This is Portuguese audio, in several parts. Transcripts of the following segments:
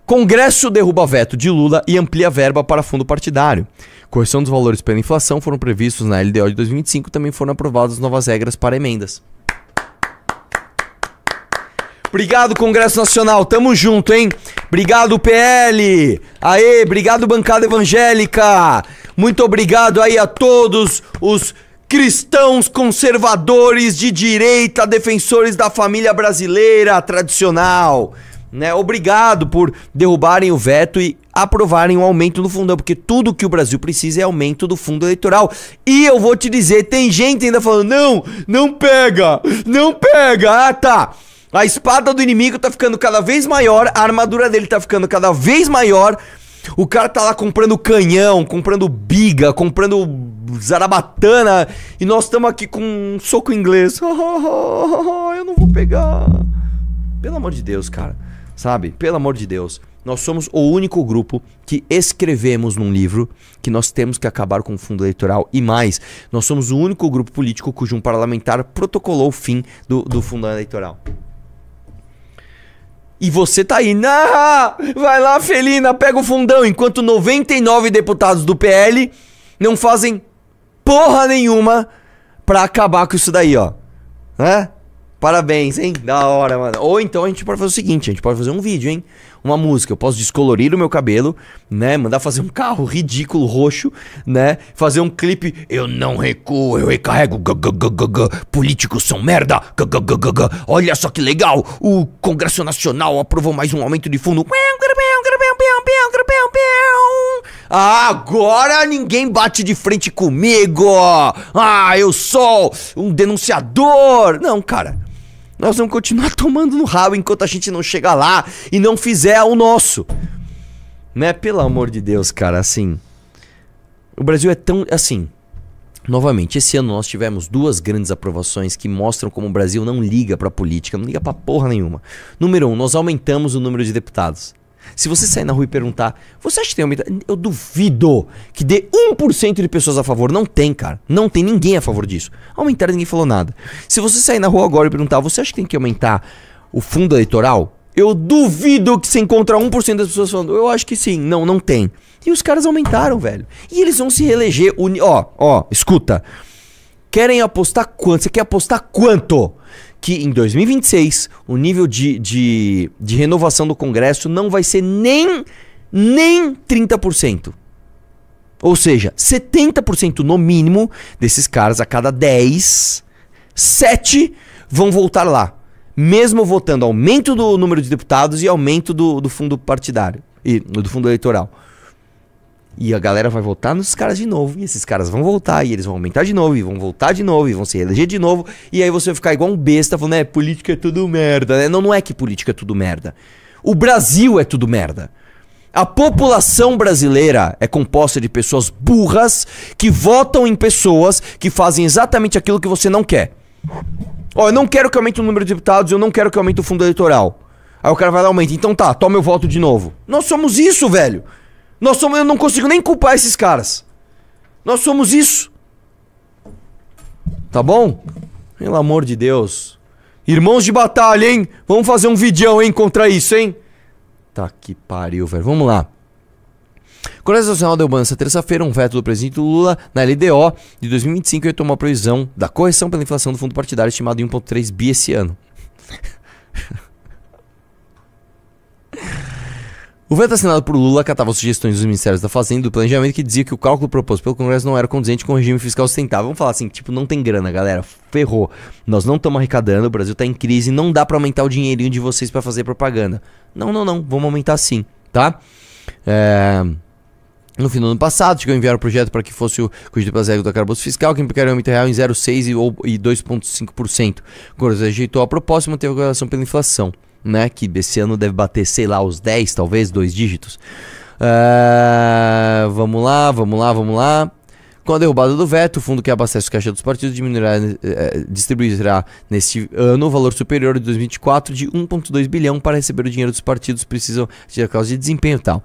Congresso derruba veto de Lula e amplia verba para fundo partidário. Correção dos valores pela inflação foram previstos na LDO de 2025, também foram aprovadas novas regras para emendas. Obrigado, Congresso Nacional, tamo junto, hein? Obrigado, PL! Aê, obrigado, bancada evangélica! Muito obrigado aí a todos os cristãos conservadores de direita, defensores da família brasileira tradicional, né? Obrigado por derrubarem o veto e aprovarem o aumento do fundão, porque tudo que o Brasil precisa é aumento do fundo eleitoral. E eu vou te dizer, tem gente ainda falando, não pega, ah tá. A espada do inimigo tá ficando cada vez maior, a armadura dele tá ficando cada vez maior. O cara tá lá comprando canhão, comprando biga, comprando zarabatana. E nós estamos aqui com um soco inglês. Eu não vou pegar. Pelo amor de Deus, cara. Sabe? Pelo amor de Deus. Nós somos o único grupo que escrevemos num livro que nós temos que acabar com o fundo eleitoral. E mais, nós somos o único grupo político cujo um parlamentar protocolou o fim do fundo eleitoral. E você tá aí, vai lá, Felina, pega o fundão, enquanto 99 deputados do PL não fazem porra nenhuma pra acabar com isso daí, ó. Né? Parabéns, hein? Da hora, mano. Ou então a gente pode fazer o seguinte, a gente pode fazer um vídeo, hein? Uma música, eu posso descolorir o meu cabelo, né? Mandar fazer um carro ridículo, roxo, né? Fazer um clipe, eu não recuo, eu recarrego, políticos são merda, olha só que legal, o Congresso Nacional aprovou mais um aumento de fundo. Agora ninguém bate de frente comigo. Eu sou um denunciador. Não, cara. Nós vamos continuar tomando no rabo enquanto a gente não chegar lá e não fizer o nosso. Né? Pelo amor de Deus, cara, assim. O Brasil é tão, assim. Novamente, esse ano nós tivemos duas grandes aprovações que mostram como o Brasil não liga pra política, não liga pra porra nenhuma. Número 1, nós aumentamos o número de deputados. Se você sair na rua e perguntar, você acha que tem aumentado? Eu duvido que dê 1% de pessoas a favor. Não tem, cara. Não tem ninguém a favor disso. Aumentaram, ninguém falou nada. Se você sair na rua agora e perguntar, você acha que tem que aumentar o fundo eleitoral? Eu duvido que você encontra 1% das pessoas falando, eu acho que sim. Não, não tem. E os caras aumentaram, velho. E eles vão se reeleger. Escuta. Querem apostar quanto? Você quer apostar quanto? Que em 2026 o nível de renovação do Congresso não vai ser nem 30%. Ou seja, 70% no mínimo desses caras, a cada 10, 7 vão voltar lá. Mesmo votando aumento do número de deputados e aumento do fundo partidário e do fundo eleitoral. E a galera vai votar nos caras de novo. E esses caras vão voltar. E eles vão aumentar de novo. E vão voltar de novo. E vão se reeleger de novo. E aí você vai ficar igual um besta falando, política é tudo merda, né? Não, não é que política é tudo merda. O Brasil é tudo merda. A população brasileira é composta de pessoas burras que votam em pessoas que fazem exatamente aquilo que você não quer. Eu não quero que aumente o número de deputados. Eu não quero que aumente o fundo eleitoral. Aí o cara vai lá e aumenta. Então tá, toma eu voto de novo. Nós somos isso, velho. Eu não consigo nem culpar esses caras. Nós somos isso. Tá bom? Pelo amor de Deus. Irmãos de batalha, hein? Vamos fazer um videão, hein? Contra isso, hein? Tá que pariu, velho. Vamos lá. O Congresso Nacional deu ban nessa terça-feira um veto do presidente Lula na LDO de 2025 e tomou a previsão da correção pela inflação do fundo partidário estimado em 1,3 bi esse ano. O veto assinado por Lula acatava as sugestões dos Ministérios da Fazenda e do Planejamento que dizia que o cálculo proposto pelo Congresso não era condizente com o regime fiscal sustentável. Vamos falar assim, tipo, não tem grana, galera. Ferrou. Nós não estamos arrecadando, o Brasil tá em crise, não dá pra aumentar o dinheirinho de vocês pra fazer propaganda. Não. Vamos aumentar sim, tá? No fim do ano passado, chegou a enviar o projeto para que fosse o custo de regras do arcabouço fiscal, que implicaria um aumento real em 0,6% e 2,5%. O Congresso rejeitou a proposta e manteve a correlação pela inflação, né? Que esse ano deve bater, sei lá, os 10, talvez, 2 dígitos. Vamos lá. Com a derrubada do veto, o fundo que abastece o caixa dos partidos distribuirá neste ano o valor superior de 2024 de 1,2 bilhão para receber o dinheiro dos partidos precisam de causa de desempenho e tal.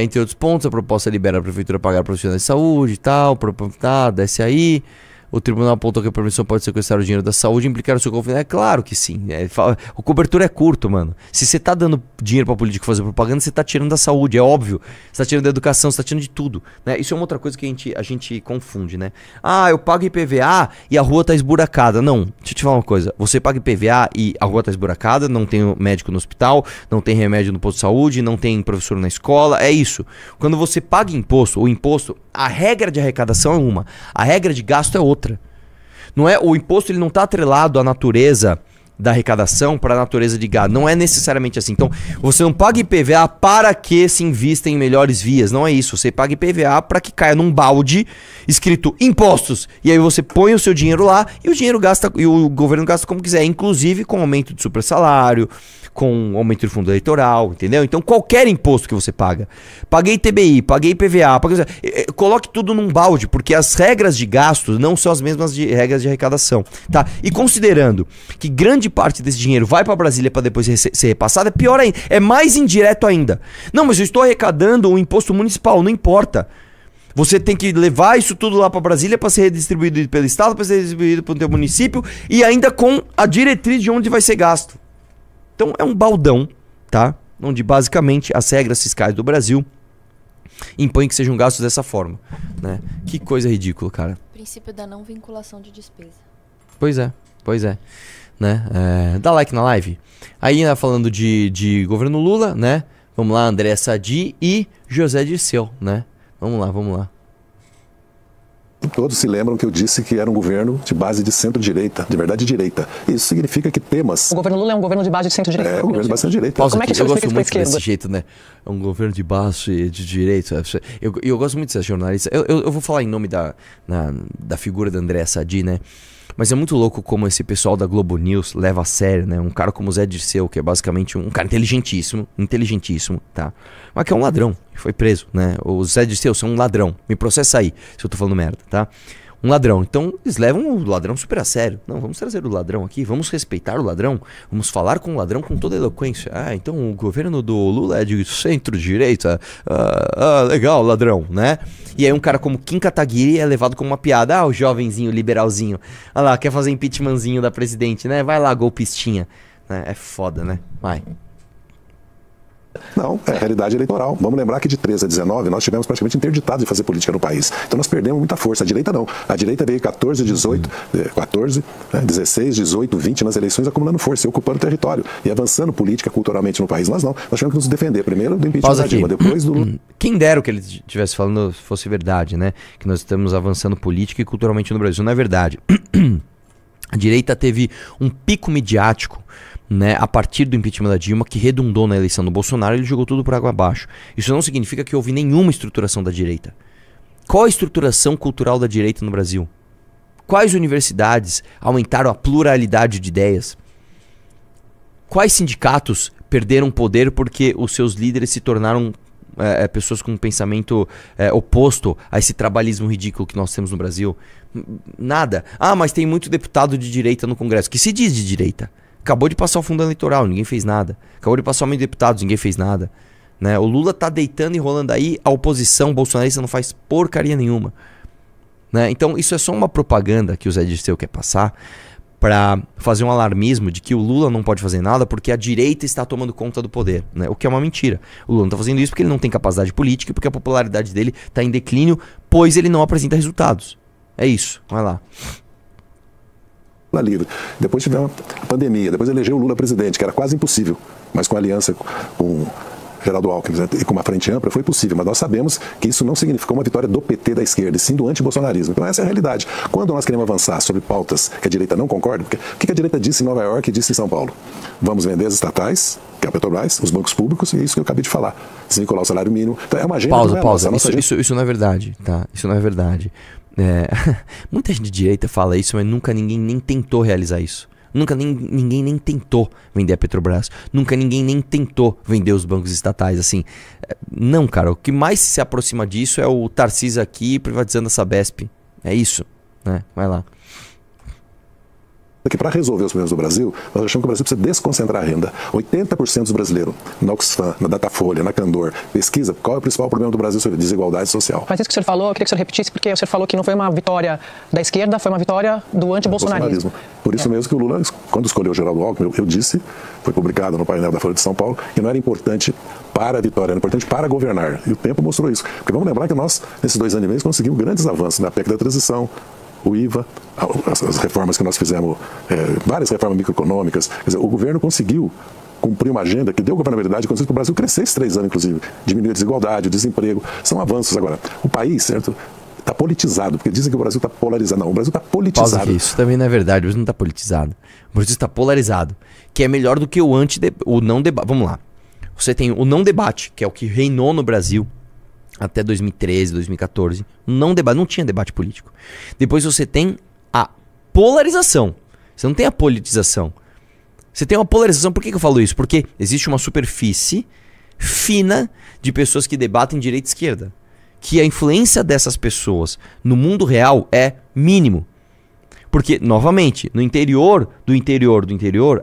Entre outros pontos, a proposta libera a prefeitura pagar profissionais de saúde e tal, desce aí. O tribunal apontou que a permissão pode sequestrar o dinheiro da saúde e implicar o seu conflito. É claro que sim. O cobertura é curto, mano. Se você tá dando dinheiro pra político fazer propaganda, você tá tirando da saúde, é óbvio. Você tá tirando da educação, você tá tirando de tudo, né? Isso é uma outra coisa que a gente confunde, né? Ah, eu pago IPVA e a rua tá esburacada. Não, deixa eu te falar uma coisa. Você paga IPVA e a rua tá esburacada, não tem médico no hospital, não tem remédio no posto de saúde, não tem professor na escola, é isso. Quando você paga imposto, o imposto, a regra de arrecadação é uma, a regra de gasto é outra. Não é, o imposto ele não está atrelado à natureza da arrecadação para a natureza de gasto. Não é necessariamente assim. Então, você não paga IPVA para que se invista em melhores vias. Não é isso. Você paga IPVA para que caia num balde escrito impostos. E aí você põe o seu dinheiro lá e o dinheiro gasta, e o governo gasta como quiser, inclusive com aumento de supersalário, com aumento de fundo eleitoral, entendeu? Então qualquer imposto que você paga, paguei TBI, paguei IPVA, coloque tudo num balde, porque as regras de gasto não são as mesmas regras de arrecadação, tá? E considerando que grande parte desse dinheiro vai para Brasília para depois ser repassado, é pior ainda, é mais indireto ainda. Não, mas eu estou arrecadando um imposto municipal, não importa. Você tem que levar isso tudo lá para Brasília para ser redistribuído pelo estado, para ser redistribuído pelo teu município e ainda com a diretriz de onde vai ser gasto. Então é um baldão, tá? Onde basicamente as regras fiscais do Brasil impõem que sejam gastos dessa forma, né? Que coisa ridícula, cara. Princípio da não vinculação de despesa. Pois é, né? Dá like na live. Aí, falando de governo Lula, né? Vamos lá, André Sadi e José Dirceu, né? Vamos lá. Todos se lembram que eu disse que era um governo de base de centro-direita, de verdade direita. Isso significa que temas... O governo Lula é um governo de base de centro-direita. É um governo de base de centro-direita. Como é que eu gosto muito esquerda? desse jeito, né? É um governo de base de direita. Eu gosto muito dessa jornalista. Eu vou falar em nome da figura da André Sadi, né? Mas é muito louco como esse pessoal da Globo News leva a sério, né? Um cara como o Zé Dirceu, que é basicamente um cara inteligentíssimo, tá? Mas que é um ladrão, foi preso, né? O Zé Dirceu, você é um ladrão, me processa aí, se eu tô falando merda, tá? Um ladrão, então eles levam o ladrão super a sério. Não, vamos trazer o ladrão aqui, vamos respeitar o ladrão, vamos falar com o ladrão com toda a eloquência. Ah, então o governo do Lula é de centro-direita. Legal, ladrão, né? E aí um cara como Kim Kataguiri é levado como uma piada. Ah, o jovenzinho, liberalzinho. Olha lá, quer fazer impeachmentzinho da presidente, né? Vai lá, golpistinha. É foda, né? Vai. Não, é a realidade eleitoral. Vamos lembrar que de 13 a 19 nós tivemos praticamente interditados de fazer política no país. Então nós perdemos muita força. A direita não. A direita veio 14, 16, 18, 20 nas eleições acumulando força e ocupando território e avançando política culturalmente no país. Nós não. Nós tivemos que nos defender primeiro do impeachment da Dilma, depois do... Quem dera que ele estivesse falando fosse verdade, né? Que nós estamos avançando política e culturalmente no Brasil. Não é verdade. A direita teve um pico midiático, né, a partir do impeachment da Dilma, que redundou na eleição do Bolsonaro. Ele jogou tudo por água abaixo. Isso não significa que houve nenhuma estruturação da direita. Qual a estruturação cultural da direita no Brasil? Quais universidades aumentaram a pluralidade de ideias? Quais sindicatos perderam poder porque os seus líderes se tornaram pessoas com um pensamento oposto a esse trabalhismo ridículo que nós temos no Brasil? Nada. Ah, mas tem muito deputado de direita no Congresso. Que se diz de direita? Acabou de passar o fundo eleitoral, ninguém fez nada. Acabou de passar o aumento de deputados, ninguém fez nada. Né? O Lula tá deitando e rolando aí, a oposição bolsonarista não faz porcaria nenhuma. Né? Então isso é só uma propaganda que o Zé Dirceu quer passar para fazer um alarmismo de que o Lula não pode fazer nada porque a direita está tomando conta do poder. Né? O que é uma mentira. O Lula não tá fazendo isso porque ele não tem capacidade política e porque a popularidade dele está em declínio, pois ele não apresenta resultados. É isso, vai lá. Livre. Depois tivemos a pandemia, depois elegeu o Lula presidente, que era quase impossível, mas com a aliança com Geraldo Alckmin e com uma frente ampla foi possível, mas nós sabemos que isso não significou uma vitória do PT da esquerda, e sim do antibolsonarismo. Então essa é a realidade. Quando nós queremos avançar sobre pautas que a direita não concorda, porque o que a direita disse em Nova York e disse em São Paulo? Vamos vender as estatais, que é a Petrobras, os bancos públicos, e é isso que eu acabei de falar. Desvincular o salário mínimo. Então é uma agenda... Pausa. Isso não é verdade, tá? Isso não é verdade. Muita gente de direita fala isso, mas nunca ninguém nem tentou realizar isso. Nunca ninguém nem tentou vender a Petrobras. Nunca ninguém nem tentou vender os bancos estatais, assim. Não, cara, o que mais se aproxima disso é o Tarcísio aqui privatizando a Sabesp. É isso, né? Vai lá. que para resolver os problemas do Brasil, nós achamos que o Brasil precisa desconcentrar a renda. 80% dos brasileiros, na Oxfam, na Datafolha, na Candor, pesquisa qual é o principal problema do Brasil sobre desigualdade social. Mas isso que o senhor falou, eu queria que o senhor repetisse, porque o senhor falou que não foi uma vitória da esquerda, foi uma vitória do antibolsonarismo. Por isso mesmo que o Lula, quando escolheu o Geraldo Alckmin, eu disse, foi publicado no painel da Folha de São Paulo, que não era importante para a vitória, era importante para governar. E o tempo mostrou isso. Porque vamos lembrar que nós, nesses 2 anos e meio, conseguimos grandes avanços na PEC da transição, o IVA, as reformas que nós fizemos, várias reformas microeconômicas. Quer dizer, o governo conseguiu cumprir uma agenda que deu governabilidade, conseguiu para o Brasil crescer esses 3 anos, inclusive. Diminuir a desigualdade, o desemprego. São avanços agora. O país, certo, está politizado, porque dizem que o Brasil está polarizado. Não, o Brasil está politizado. Pausa aqui, isso também não é verdade, o Brasil não está politizado. O Brasil está polarizado, que é melhor do que o não debate. Vamos lá. Você tem o não debate, que é o que reinou no Brasil até 2013, 2014. Não debate, não tinha debate político. Depois você tem a polarização. Você não tem a politização. Você tem uma polarização. Por que eu falo isso? Porque existe uma superfície fina de pessoas que debatem direita e esquerda. Que a influência dessas pessoas no mundo real é mínimo. Porque, novamente, no interior,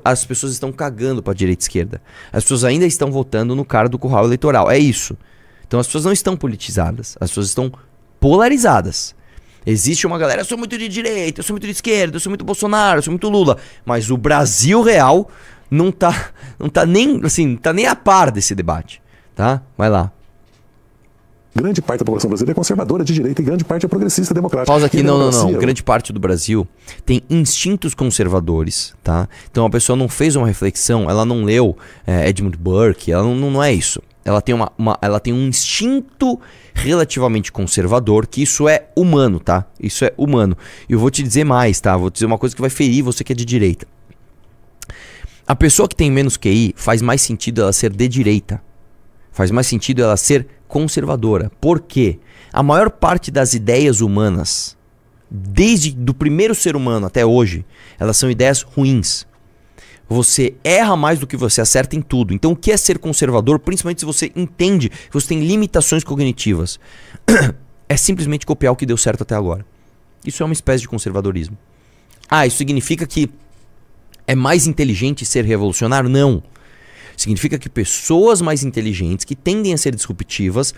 as pessoas estão cagando para direita e esquerda. As pessoas ainda estão votando no cara do curral eleitoral. É isso. Então as pessoas não estão politizadas, as pessoas estão polarizadas. Existe uma galera, eu sou muito de direita, eu sou muito de esquerda, eu sou muito Bolsonaro, eu sou muito Lula. Mas o Brasil real não tá nem, assim, tá nem a par desse debate, tá? Vai lá. Grande parte da população brasileira é conservadora de direita e grande parte é progressista democrática. Pausa aqui, não. Grande parte do Brasil tem instintos conservadores, tá? Então a pessoa não fez uma reflexão, ela não leu Edmund Burke, ela não é isso. Ela tem, ela tem um instinto relativamente conservador, que isso é humano, tá? Isso é humano. E eu vou te dizer mais, tá? Vou te dizer uma coisa que vai ferir você que é de direita. A pessoa que tem menos QI, faz mais sentido ela ser de direita. Faz mais sentido ela ser conservadora. Por quê? A maior parte das ideias humanas, desde do primeiro ser humano até hoje, elas são ideias ruins. Você erra mais do que você acerta em tudo. Então o que é ser conservador, principalmente se você entende que você tem limitações cognitivas? É simplesmente copiar o que deu certo até agora. Isso é uma espécie de conservadorismo. Ah, isso significa que é mais inteligente ser revolucionário? Não. Significa que pessoas mais inteligentes, que tendem a ser disruptivas,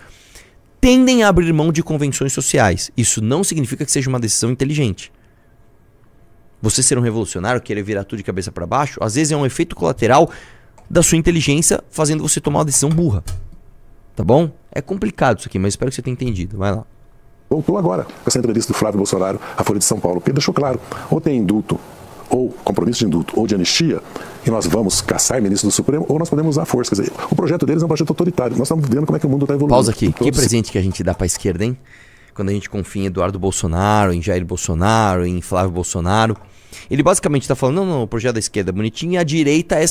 tendem a abrir mão de convenções sociais. Isso não significa que seja uma decisão inteligente. Você ser um revolucionário, querer virar tudo de cabeça para baixo, às vezes é um efeito colateral da sua inteligência fazendo você tomar uma decisão burra. Tá bom? É complicado isso aqui, mas espero que você tenha entendido. Vai lá. Voltou agora com essa entrevista do Flávio Bolsonaro à Folha de São Paulo, porque deixou claro, ou tem indulto, ou compromisso de indulto, ou de anistia, e nós vamos caçar ministro do Supremo, ou nós podemos usar força. Quer dizer, o projeto deles é um projeto autoritário. Nós estamos vendo como é que o mundo está evoluindo. Pausa aqui. Que presente que a gente dá para a esquerda, hein? Quando a gente confia em Eduardo Bolsonaro, em Jair Bolsonaro, em Flávio Bolsonaro. Ele basicamente está falando, não, o projeto da esquerda é bonitinho, e a direita é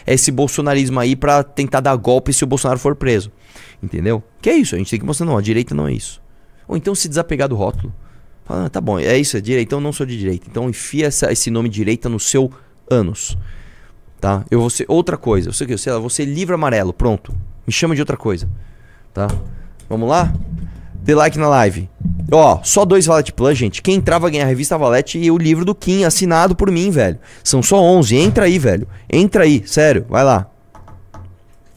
esse bolsonarismo aí para tentar dar golpe se o Bolsonaro for preso. Entendeu? Que é isso, a gente tem que mostrar, não, a direita não é isso. Ou então se desapegar do rótulo. Fala, tá bom, é isso, é direita, então eu não sou de direita. Então enfia esse nome direita no seu ânus. Tá? Eu vou ser outra coisa, eu sei lá, eu vou ser livro amarelo, pronto. Me chama de outra coisa. Tá? Vamos lá? Dê like na live. Ó, só 2 Valete Plus, gente. Quem entrar vai ganhar a revista Valete e o livro do Kim, assinado por mim, velho. São só 11. Entra aí, velho. Entra aí, sério. Vai lá.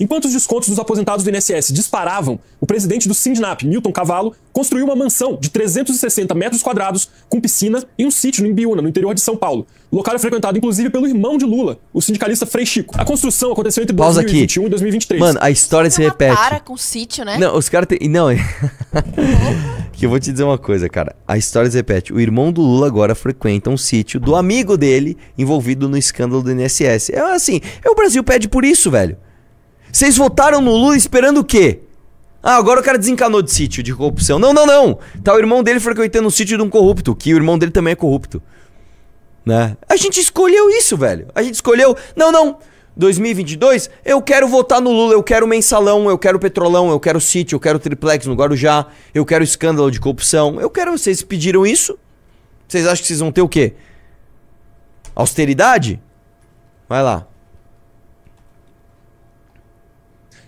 Enquanto os descontos dos aposentados do INSS disparavam, o presidente do Sindinap, Milton Cavallo, construiu uma mansão de 360 metros quadrados com piscina e um sítio no Imbiúna, no interior de São Paulo. O local é frequentado, inclusive, pelo irmão de Lula, o sindicalista Frei Chico. A construção aconteceu entre 2021 e 2023. Mano, a história se repete. Para com o sítio, né? Não, os caras tem... Não, que eu vou te dizer uma coisa, cara. A história se repete. O irmão do Lula agora frequenta um sítio do amigo dele envolvido no escândalo do INSS. É assim, o Brasil pede por isso, velho. Vocês votaram no Lula esperando o quê? Ah, agora o cara desencanou de sítio, de corrupção. Não, não, não. Tá o irmão dele frequentando um sítio de um corrupto, que o irmão dele também é corrupto. Né? A gente escolheu isso, velho. A gente escolheu... Não, não. 2022, eu quero votar no Lula, eu quero mensalão, eu quero petrolão, eu quero sítio, eu quero triplex no Guarujá, eu quero escândalo de corrupção. Eu quero... Vocês pediram isso? Vocês acham que vocês vão ter o quê? Austeridade? Vai lá.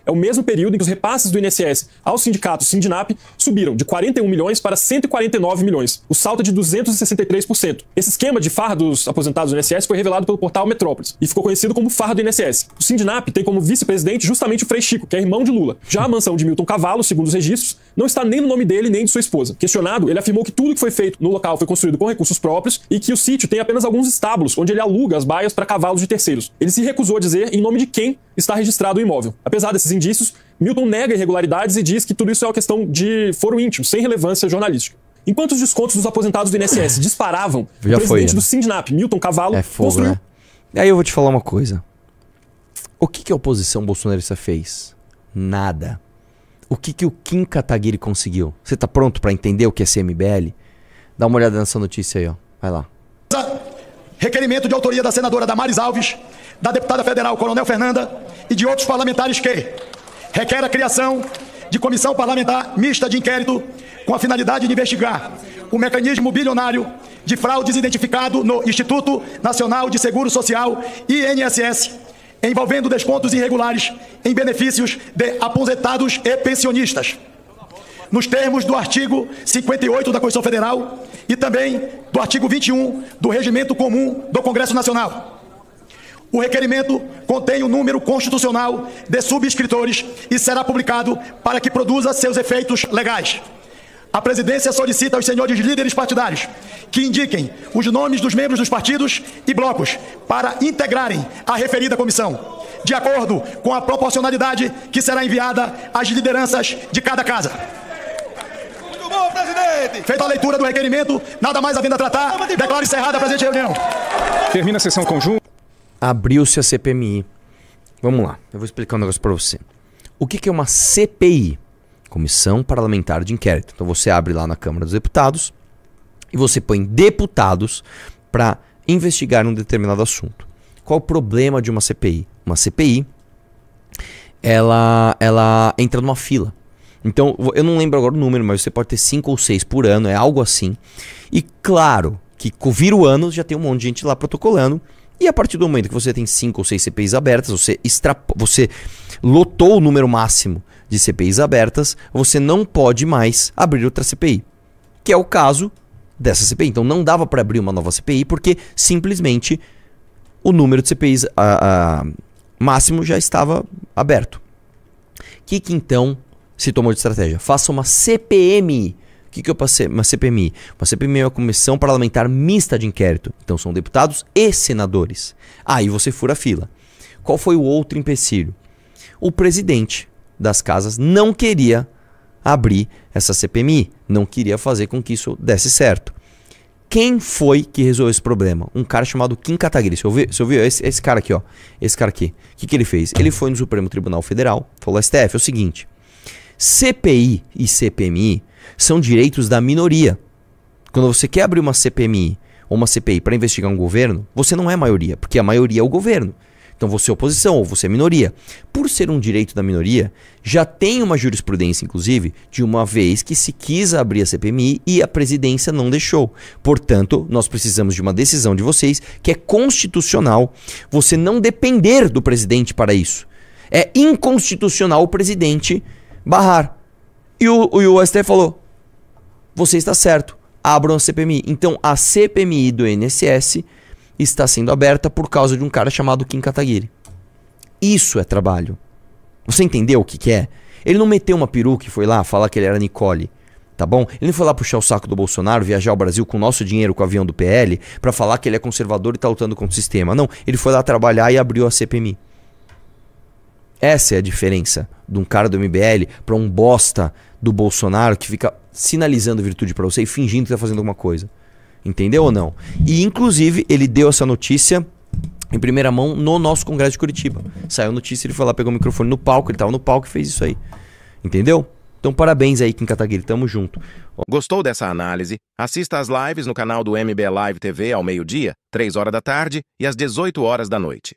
É o mesmo período em que os repasses do INSS ao sindicato Sindinap subiram de 41 milhões para 149 milhões. O salto é de 263%. Esse esquema de farra dos aposentados do INSS foi revelado pelo portal Metrópolis e ficou conhecido como farra do INSS. O Sindinap tem como vice-presidente justamente o Frei Chico, que é irmão de Lula. Já a mansão de Milton Cavallo, segundo os registros, não está nem no nome dele nem de sua esposa. Questionado, ele afirmou que tudo que foi feito no local foi construído com recursos próprios e que o sítio tem apenas alguns estábulos, onde ele aluga as baias para cavalos de terceiros. Ele se recusou a dizer em nome de quem está registrado o imóvel. Apesar desses indícios, Milton nega irregularidades e diz que tudo isso é uma questão de foro íntimo, sem relevância jornalística. Enquanto os descontos dos aposentados do INSS disparavam, o presidente do Sindinap, Milton Cavallo, construiu... né? E aí eu vou te falar uma coisa. O que a oposição bolsonarista fez? Nada. O que o Kim Kataguiri conseguiu? Você tá pronto para entender o que é CMBL? Dá uma olhada nessa notícia aí, ó. Vai lá. Requerimento de autoria da senadora Damares Alves, da deputada federal Coronel Fernanda e de outros parlamentares que requer a criação de comissão parlamentar mista de inquérito com a finalidade de investigar o mecanismo bilionário de fraudes identificado no Instituto Nacional de Seguro Social, INSS, envolvendo descontos irregulares em benefícios de aposentados e pensionistas, nos termos do artigo 58 da Constituição Federal e também do artigo 21 do Regimento Comum do Congresso Nacional. O requerimento contém o número constitucional de subscritores e será publicado para que produza seus efeitos legais. A presidência solicita aos senhores líderes partidários que indiquem os nomes dos membros dos partidos e blocos para integrarem a referida comissão, de acordo com a proporcionalidade que será enviada às lideranças de cada casa. Muito bom, presidente! Feita a leitura do requerimento, nada mais havendo a tratar, declaro encerrada a presente reunião. Termina a sessão conjunta. Abriu-se a CPMI. Vamos lá, eu vou explicar um negócio pra você. O que é uma CPI? Comissão Parlamentar de Inquérito. Então você abre lá na Câmara dos Deputados e você põe deputados para investigar um determinado assunto. Qual o problema de uma CPI? Uma CPI, ela entra numa fila. Então, eu não lembro agora o número, mas você pode ter 5 ou 6 por ano, é algo assim. E claro que vira o ano, já tem um monte de gente lá protocolando. E a partir do momento que você tem 5 ou 6 CPIs abertas, você lotou o número máximo de CPIs abertas, você não pode mais abrir outra CPI. Que é o caso dessa CPI. Então não dava para abrir uma nova CPI porque simplesmente o número de CPIs máximo já estava aberto. O que então se tomou de estratégia? Faça uma CPMI. O que eu passei? Uma CPMI. Uma CPMI é uma comissão parlamentar mista de inquérito. Então são deputados e senadores. Aí você fura a fila. Qual foi o outro empecilho? O presidente das casas não queria abrir essa CPMI. Não queria fazer com que isso desse certo. Quem foi que resolveu esse problema? Um cara chamado Kim Kataguiri. Você ouviu? Esse cara aqui, ó. Esse cara aqui. O que ele fez? Ele foi no Supremo Tribunal Federal. Falou, STF, é o seguinte. CPI e CPMI são direitos da minoria. Quando você quer abrir uma CPMI ou uma CPI para investigar um governo, você não é maioria, porque a maioria é o governo. Então você é oposição ou você é minoria. Por ser um direito da minoria, já tem uma jurisprudência, inclusive, de uma vez que se quis abrir a CPMI e a presidência não deixou. Portanto, nós precisamos de uma decisão de vocês que é constitucional você não depender do presidente para isso. É inconstitucional o presidente barrar. E o STF falou, você está certo, abram a CPMI. Então a CPMI do INSS está sendo aberta por causa de um cara chamado Kim Kataguiri. Isso é trabalho. Você entendeu o que é? Ele não meteu uma peruca e foi lá falar que ele era Nicole, tá bom? Ele não foi lá puxar o saco do Bolsonaro, viajar ao Brasil com o nosso dinheiro, com o avião do PL, pra falar que ele é conservador e tá lutando contra o sistema. Não, ele foi lá trabalhar e abriu a CPMI. Essa é a diferença de um cara do MBL pra um bosta do Bolsonaro que fica sinalizando virtude pra você e fingindo que tá fazendo alguma coisa. Entendeu ou não? E inclusive ele deu essa notícia em primeira mão no nosso Congresso de Curitiba. Saiu a notícia, ele foi lá, pegou o microfone no palco, ele tava no palco e fez isso aí. Entendeu? Então parabéns aí, Kim Kataguiri, tamo junto. Gostou dessa análise? Assista às lives no canal do MBL Live TV ao meio-dia, 3 horas da tarde e às 18 horas da noite.